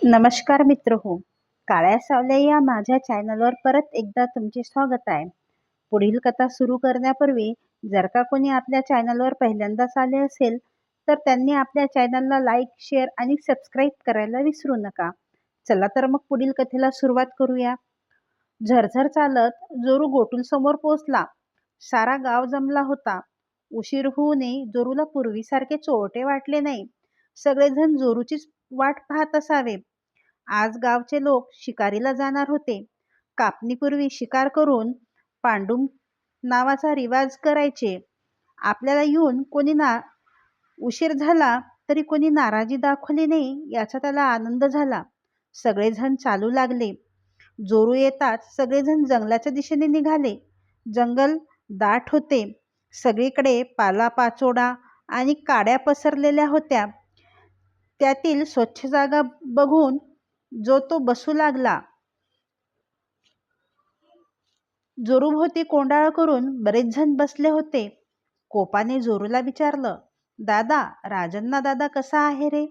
नमस्कार मित्र हो. काळ्या सावल्या या माझ्या चॅनलवर परत एकदा तुमचे स्वागत आहे. पुढील कथा सुरू करण्यापूर्वी जर का कोणी आपल्या चॅनलवर पहिल्यांदाच आले असेल तर त्यांनी आपल्या चॅनलला लाईक, शेअर आणि सबस्क्राईब करायला विसरू नका. चला तर मग पुढील कथेला सुरुवात करूया. झरझर चालत जोरू गोटूल समोर पोहोचला. सारा गाव जमला होता. उशीर होऊ नये जोरूला पूर्वीसारखे चोरटे वाटले नाही. सगळेजण जोरूचीच वाट पाहत असावे. आज गावचे लोक शिकारीला जाणार होते. कापणीपूर्वी शिकार करून पांडुम नावाचा रिवाज करायचे. आपल्याला येऊन कोणी उशीर झाला तरी कोणी नाराजी दाखवली नाही याचा त्याला आनंद झाला. सगळेजण चालू लागले. जोरू येताच सगळेजण जंगलाच्या दिशेने निघाले. जंगल दाट होते. सगळीकडे पालापाचोळा आणि काड्या पसरलेल्या होत्या. त्यातील स्वच्छ जागा बघून जो तो बसू लागला. जोरूभोवती कोंडाळं करून बरेच जण बसले होते. कोपाने जोरूला विचारलं, दादा, राजन्ना दादा कसा आहे रे?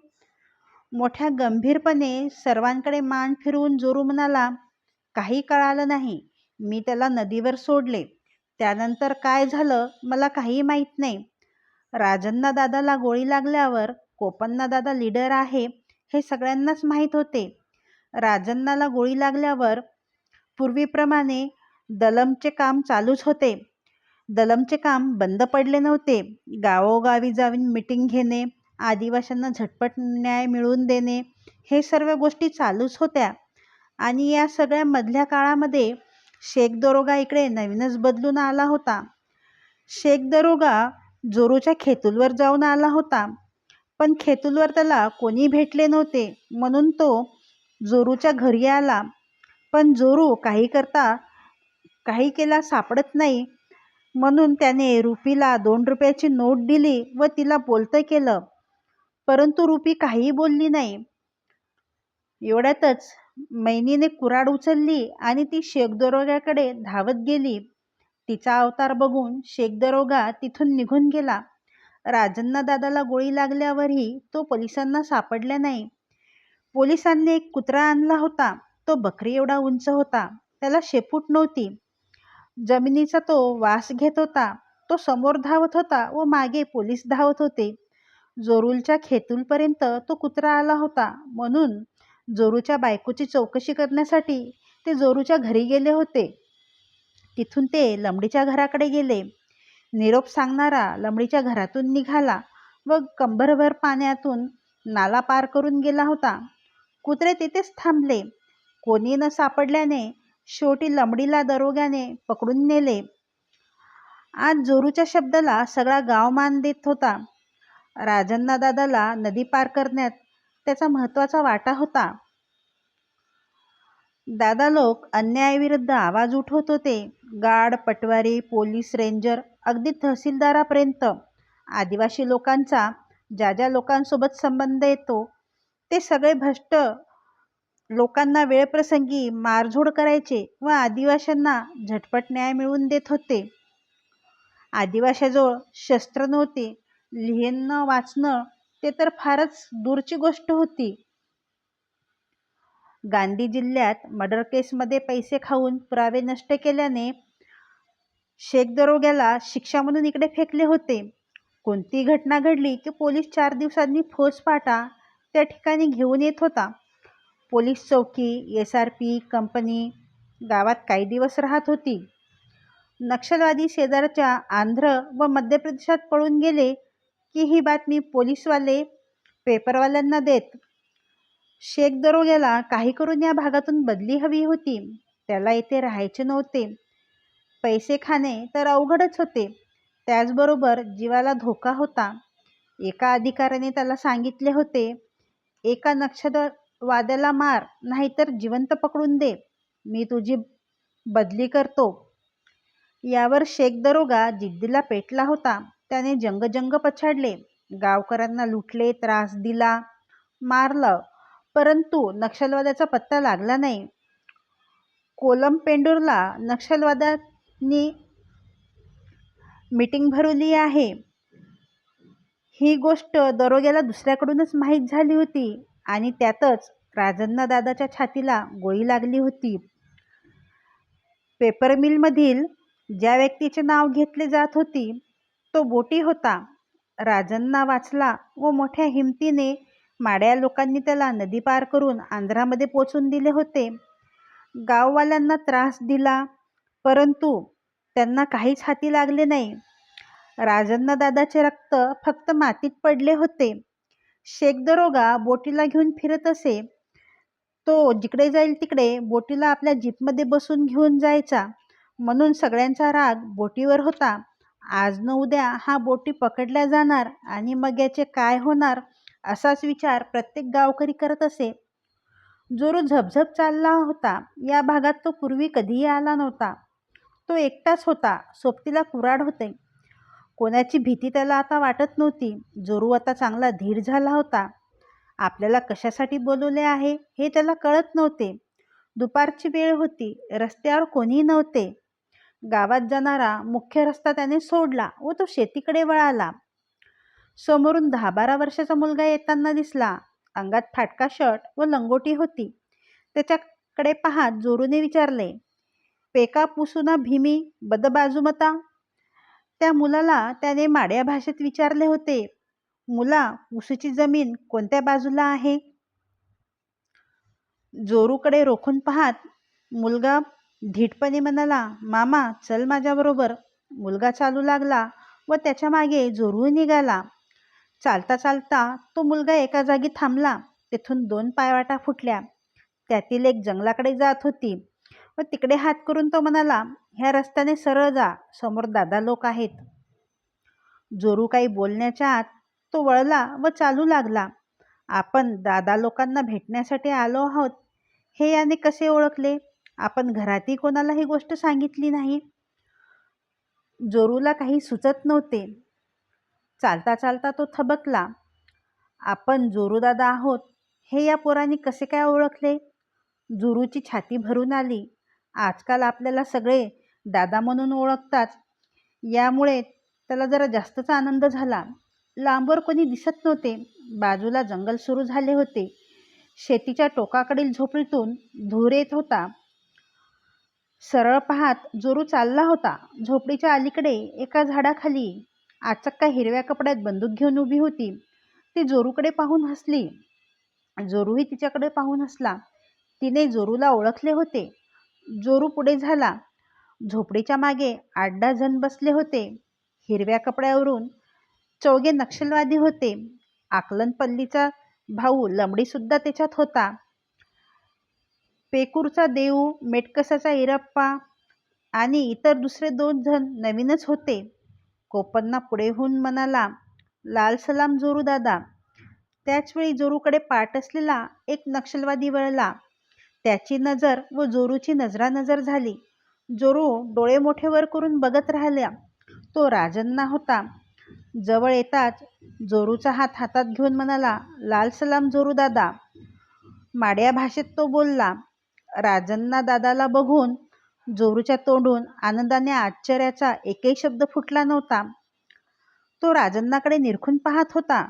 मोठ्या गंभीरपणे सर्वांकडे मान फिरवून जोरू म्हणाला, काही कळालं नाही. मी त्याला नदीवर सोडले. त्यानंतर काय झालं मला काही माहीत नाही. राजन्ना दादाला गोळी लागल्यावर कोपन्ना दादा लीडर आहे हे सगळ्यांनाच माहीत होते. राजन्नाला गोळी लागल्यावर पूर्वीप्रमाणे दलमचे काम चालूच होते. दलमचे काम बंद पडले नव्हते. गावोगावी जाऊन मिटिंग घेणे, आदिवाशांना झटपट न्याय मिळवून देणे हे सर्व गोष्टी चालूच होत्या. आणि या सगळ्या मधल्या काळामध्ये शेख दरोगा इकडे नवीनच बदलून आला होता. शेख दरोगा जोरूच्या खेतूलवर जाऊन आला होता. पण खेतूलवर त्याला कोणी भेटले नव्हते म्हणून तो जोरूच्या घरी आला. पण जोरू काही केला सापडत नाही म्हणून त्याने रुपीला 2 रुपयाची नोट दिली व तिला बोलतं केलं. परंतु रुपी काही बोलली नाही. एवढ्यातच मैनीने कुऱ्हाड उचलली आणि ती शेख दरोग्याकडे धावत गेली. तिचा अवतार बघून शेख दरोगा तिथून निघून गेला. राजन्ना दादाला गोळी लागल्यावरही तो पोलिसांना सापडला नाही. पोलिसांनी एक कुत्रा आणला होता. तो बकरी एवढा उंच होता. त्याला शेपूट नव्हती. जमिनीचा तो वास घेत होता. तो समोर धावत होता व मागे पोलीस धावत होते. जोरूलच्या खेतूलपर्यंत तो कुत्रा आला होता म्हणून जोरूच्या बायकोची चौकशी करण्यासाठी ते जोरूच्या घरी गेले होते. तिथून ते लंबडीच्या घराकडे गेले. निरोप सांगणारा लंबडीच्या घरातून निघाला व कंबरभर पाण्यातून नाला पार करून गेला होता. कुत्रे तिथेच थांबले. कोणी न सापडल्याने शेवटी लंबडीला दरोग्याने पकडून नेले. आज जोरूच्या शब्दाला सगळा गाव मान देत होता. राजन्ना दादाला नदी पार करण्यात त्याचा महत्त्वाचा वाटा होता. दादा लोक अन्यायाविरुद्ध आवाज उठवत होते. गार्ड, पटवारी, पोलीस, रेंजर अगदी तहसीलदारापर्यंत आदिवासी लोकांचा ज्या ज्या लोकांसोबत संबंध येतो ते सगळे भ्रष्ट लोकांना वेळप्रसंगी मारझोड करायचे व आदिवाशांना झटपट न्याय मिळवून देत होते. आदिवाशाजवळ शस्त्र नव्हते. लिहिणं वाचणं ते तर फारच दूरची गोष्ट होती. गांधी जिल्ह्यात मर्डर केसमध्ये पैसे खाऊन पुरावे नष्ट केल्याने शेख दरोग्याला शिक्षा म्हणून इकडे फेकले होते. कोणती घटना घडली की पोलीस 4 दिवसांनी फौजफाटा त्या ठिकाणी घेऊन येत होता. पोलीस चौकी, SRP कंपनी गावात काही दिवस राहत होती. नक्षलवादी शेजारच्या आंध्र व मध्य प्रदेशात पळून गेले की ही बातमी पोलीसवाले पेपरवाल्यांना देत. शेख दरोग्याला काही करून या भागातून बदली हवी होती. त्याला इथे राहायचे नव्हते. पैसे खाणे तर अवघडच होते. त्याचबरोबर जीवाला धोका होता. एका अधिकाऱ्याने त्याला सांगितले होते, एका नक्षलवाद्याला मार नाहीतर जिवंत पकडून दे, मी तुझी बदली करतो. यावर शेख दरोगा जिद्दीला पेटला होता. त्याने जंग पछाडले. गावकऱ्यांना लुटले, त्रास दिला, मारलं. परंतु नक्षलवाद्याचा पत्ता लागला नाही. कोलमपेंडूरला नक्षलवाद्यांनी मीटिंग भरवली आहे ही गोष्ट दरोग्याला दुसऱ्याकडूनच माहीत झाली होती आणि त्यातच राजन्ना दादाच्या छातीला गोळी लागली होती. पेपर मिलमधील ज्या व्यक्तीचे नाव घेतले जात होती तो बोटी होता. राजन्ना वाचला व मोठ्या हिमतीने माड्या लोकांनी त्याला नदी पार करून आंध्रामध्ये पोचून दिले होते. गाववाल्यांना त्रास दिला, परंतु त्यांना काहीच हाती लागले नाही. राजन्ना दादाचे रक्त फक्त मातीत पडले होते. शेख दरोगा बोटीला घेऊन फिरत असे. तो जिकडे जाईल तिकडे बोटीला आपल्या जीपमध्ये बसून घेऊन जायचा, म्हणून सगळ्यांचा राग बोटीवर होता. आज न उद्या हा बोटी पकडल्या जाणार आणि मग याचे काय होणार, असाच विचार प्रत्येक गावकरी करत असे. जोरू झपझप चालला होता. या भागात तो पूर्वी कधीही आला नव्हता. तो एकटाच होता. सोबतीला कुऱ्हाड होते. कोणाची भीती त्याला आता वाटत नव्हती. जोरू आता चांगला धीर झाला होता. आपल्याला कशासाठी बोलवले आहे हे त्याला कळत नव्हते. दुपारची वेळ होती. रस्त्यावर कोणीही नव्हते. गावात जाणारा मुख्य रस्ता त्याने सोडला व तो शेतीकडे वळाला. समोरून 10-12 वर्षाचा मुलगा येताना दिसला. अंगात फाटका शर्ट व लंगोटी होती. त्याच्याकडे पाहत जोरूने विचारले, पेका पुसुना भीमी बद बाजूमता. त्या मुलाला त्याने माड्या भाषेत विचारले होते, मुला, पुसूची जमीन कोणत्या बाजूला आहे? जोरूकडे रोखून पाहत मुलगा धीटपणे म्हणाला, मामा चल माझ्याबरोबर. मुलगा चालू लागला व त्याच्या मागे जोरू निघाला. चालता चालता तो मुलगा एका जागी थांबला. तेथून 2 पायवाटा फुटल्या. त्यातील एक जंगलाकडे जात होती व तिकडे हात करून तो म्हणाला, ह्या रस्त्याने सरळ जा, समोर दादा लोक आहेत. जोरू काही बोलण्याच्या आत तो वळला व चालू लागला. आपण दादा लोकांना भेटण्यासाठी आलो आहोत हे याने कसे ओळखले? आपण घरातही कोणाला ही गोष्ट सांगितली नाही. जोरूला काही सुचत नव्हते. चालता चालता तो थबकला. आपण जोरू दादा आहोत हे या पोरांनी कसे काय ओळखले? जोरूची छाती भरून आली. आजकाल आपल्याला सगळे दादा म्हणून ओळखतात, यामुळे त्याला जरा जास्तच आनंद झाला. लांबवर कोणी दिसत नव्हते. बाजूला जंगल सुरू झाले होते. शेतीच्या टोकाकडील झोपडीतून धूर येत होता. सरळ पाहत जोरू चालला होता. झोपडीच्या अलीकडे एका झाडाखाली आचक्का हिरव्या कपड्यात बंदूक घेऊन उभी होती. ती जोरूकडे पाहून हसली. जोरूही तिच्याकडे पाहून हसला. तिने जोरूला ओळखले होते. जोरू पुढे झाला. झोपडीच्या मागे 8-10 जण बसले होते. हिरव्या कपड्यावरून 4 नक्षलवादी होते. आकलनपल्लीचा भाऊ लंबडी सुद्धा त्याच्यात होता. पेकूरचा देऊ, मेटकसाचा इरप्पा आणि इतर दुसरे 2 जण नवीनच होते. कोपन्ना पुढे होऊन म्हणाला, लाल सलाम जोरू दादा. त्याचवेळी जोरूकडे पाठ असलेला एक नक्षलवादी वळला. त्याची नजर व जोरूची नजरानजर झाली. जोरू डोळे मोठे वर करून बघत राहिला. तो राजन्ना होता. जवळ येताच जोरूचा हात हातात घेऊन म्हणाला, लाल सलाम जोरू दादा. माड्या भाषेत तो बोलला. राजन्ना दादाला बघून जोरूच्या तोंडून आनंदाने आश्चर्याचा एकही शब्द फुटला नव्हता. तो राजन्नाकडे निरखून पाहत होता.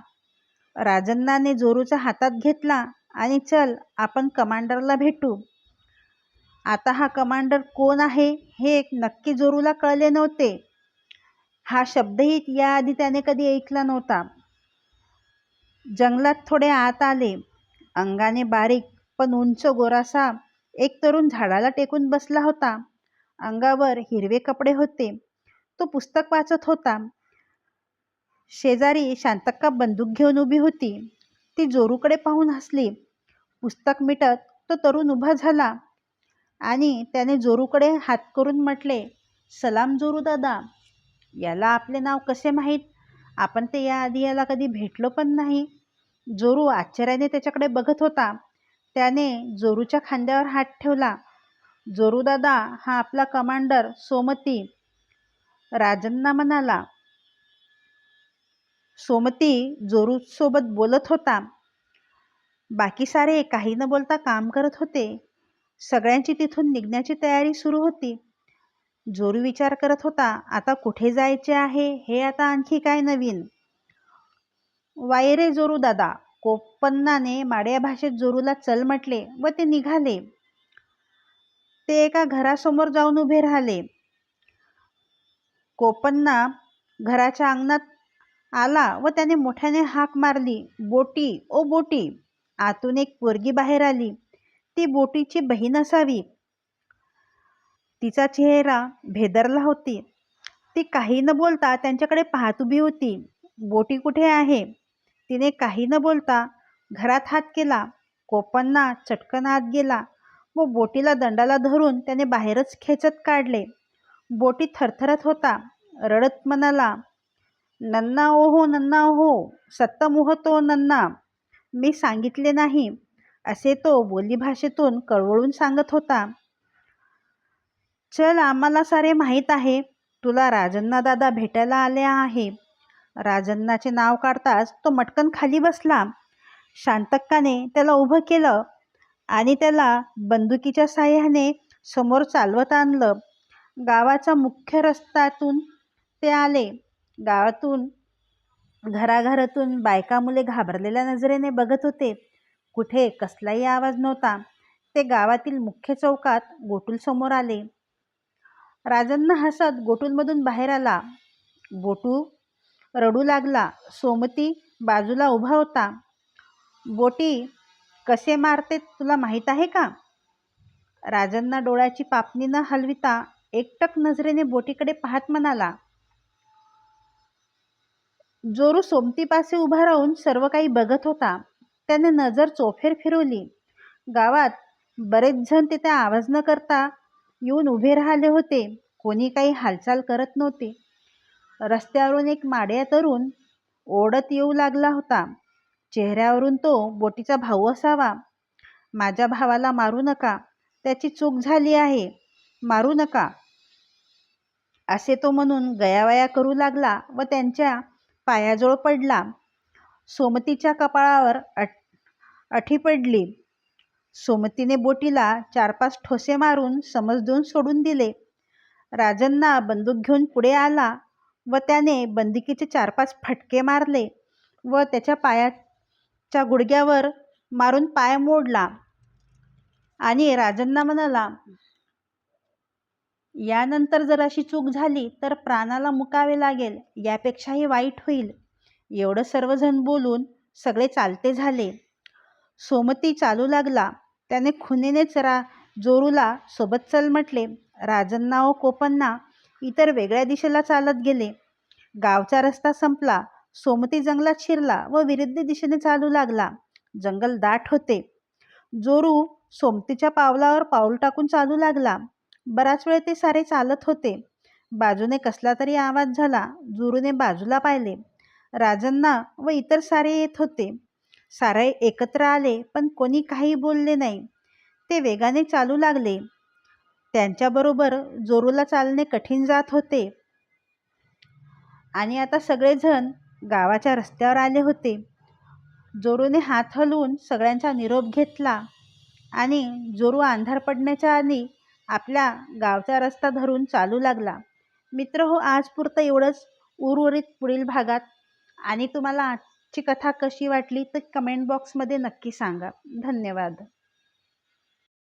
राजन्नाने जोरूचा हातात घेतला आणि चल आपण कमांडरला भेटू. आता हा कमांडर कोण आहे हे नक्की जोरूला कळले नव्हते. हा शब्दही याआधी त्याने कधी ऐकला नव्हता. जंगलात थोडे आत आले. अंगाने बारीक पण उंच गोरासा एक तरुण झाडाला टेकून बसला होता. अंगावर हिरवे कपडे होते. तो पुस्तक वाचत होता. शेजारी शांतक्का बंदूक घेऊन उभी होती. ती जोरूकडे पाहून हसली. पुस्तक मिटत तो तरुण उभा झाला आणि त्याने जोरूकडे हात करून म्हटले, सलाम जोरू दादा. याला आपले नाव कसे माहीत? आपण ते याआधी याला कधी भेटलो पण नाही. जोरू आश्चर्याने त्याच्याकडे बघत होता. त्याने जोरूच्या खांद्यावर हात ठेवला. जोरू दादा, हा आपला कमांडर सोमती. राजन्ना म्हणाला. सोमती जोरूसोबत बोलत होता. बाकी सारे काही न बोलता काम करत होते. सगळ्यांची तिथून निघण्याची तयारी सुरू होती. जोरू विचार करत होता, आता कुठे जायचे आहे हे आता आणखी काय नवीन. वायरे जोरू दादा, कोपन्नाने माड्या भाषेत जोरूला चल म्हटले व ते निघाले. ते एका घरासमोर जाऊन उभे राहिले. कोपन्ना घराच्या अंगणात आला व त्याने मोठ्याने हाक मारली, बोटी ओ बोटी. आतून एक पोरगी बाहेर आली. ती बोटीची बहीण असावी. तिचा चेहरा भेदरला होती. ती काही न बोलता त्यांच्याकडे पाहत उभी होती. बोटी कुठे आहे? तिने काही न बोलता घरात हात केला. कोपन्ना चटकन आत गेला व बोटीला दंडाला धरून त्याने बाहेरच खेचत काढले. बोटी थरथरत होता. रडत म्हणाला, नन्ना ओहो सत्ता मुहतो नन्ना. मी सांगितले नाही, असे तो बोलीभाषेतून कळवळून सांगत होता. चल, आम्हाला सारे माहीत आहे. तुला राजन्ना दादा भेटायला आले आहे. राजन्नाचे नाव काढताच तो मटकन खाली बसला. शांतक्काने त्याला उभं केलं आणि त्याला बंदुकीच्या साह्याने समोर चालवत आणलं. गावाच्या मुख्य रस्त्यातून ते आले. गावातून घराघरातून बायका मुले घाबरलेल्या नजरेने बघत होते. कुठे कसलाही आवाज नव्हता. ते गावातील मुख्य चौकात गोटूल समोर आले. राजन्ना हसत गोटूलमधून बाहेर आला. बोटू रडू लागला. सोमती बाजूला उभा होता. बोटी कसे मारते तुला माहीत आहे का? राजन्ना डोळ्याची पापणी न हलविता एकटक नजरेने बोटीकडे पाहत म्हणाला. जोरू सोमतीपाशी उभा राहून सर्व काही बघत होता. त्याने नजर चोफेर फिरवली. गावात बरेच जण तिथे आवाज न करता येऊन उभे राहिले होते. कोणी काही हालचाल करत नव्हते. रस्त्यावरून एक माड्या तरुण ओढत येऊ लागला होता. चेहऱ्यावरून तो बोटीचा भाऊ असावा. माझ्या भावाला मारू नका, त्याची चूक झाली आहे, मारू नका, असे तो म्हणून गयावया करू लागला व त्यांच्या पायाजवळ पडला. सोमतीच्या कपाळावर अठी पडली. सोमतीने बोटीला 4-5 ठोसे मारून समज देऊन सोडून दिले. राजन्ना बंदूक घेऊन पुढे आला व त्याने बंदुकीचे 4-5 फटके मारले व त्याच्या पायाच्या गुडघ्यावर मारून पाय मोडला आणि राजन्ना म्हणाला, यानंतर जर अशी चूक झाली तर प्राणाला मुकावे लागेल, यापेक्षाही वाईट होईल. एवढं सर्वजण बोलून सगळे चालते झाले. सोमती चालू लागला. त्याने खुनेनेच जोरूला सोबत चल म्हटले. राजन्ना व कोपन्ना इतर वेगळ्या दिशेला चालत गेले. गावचा रस्ता संपला. सोमती जंगलात शिरला व विरुद्ध दिशेने चालू लागला. जंगल दाट होते. जोरू सोमतीच्या पावलावर पाऊल टाकून चालू लागला. बराच वेळ ते सारे चालत होते. बाजूने कसला तरी आवाज झाला. जोरूने बाजूला पाहिले. राजन्ना व इतर सारे येत होते. सारे एकत्र आले, पण कोणी काही बोलले नाही. ते वेगाने चालू लागले. त्यांच्याबरोबर जोरूला चालणे कठीण जात होते आणि आता सगळेजण गावाच्या रस्त्यावर आले होते. जोरूने हात हलवून सगळ्यांचा निरोप घेतला आणि जोरू अंधार पडण्याच्या आधी आपल्या गावचा रस्ता धरून चालू लागला. मित्रहो, आज पुरतं एवढंच. उर्वरित पुढील भागात. आणि तुम्हाला आजची कथा कशी वाटली तर कमेंट बॉक्समध्ये नक्की सांगा. धन्यवाद.